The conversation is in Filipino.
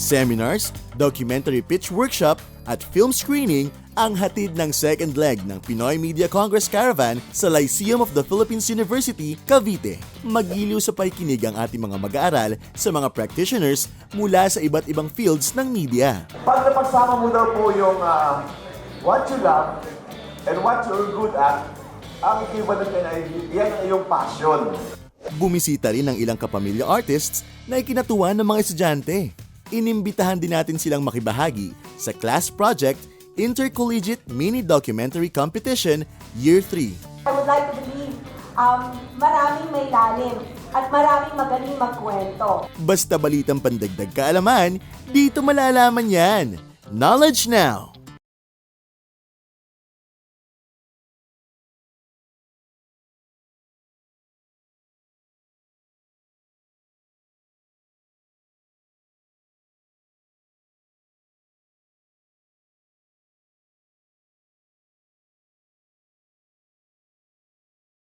Seminars, documentary pitch workshop at film screening ang hatid ng second leg ng Pinoy Media Congress Caravan sa Lyceum of the Philippines University Cavite. Magiliw sa pakikinig ang ating mga mag-aaral sa mga practitioners mula sa iba't ibang fields ng media. Pag napagsama mo daw po yung what you love and what you're good at, ang equivalent ay yan ang iyong passion. Bumisita rin ng ilang kapamilya artists na ikinatuwa ng mga estudyante. Inimbitahan din natin silang makibahagi sa class project Intercollegiate Mini Documentary Competition Year 3. I would like to believe maraming may lalim at maraming magaling magkwento. Basta balitang pandagdag kaalaman, dito malalaman yan. Knowledge Now!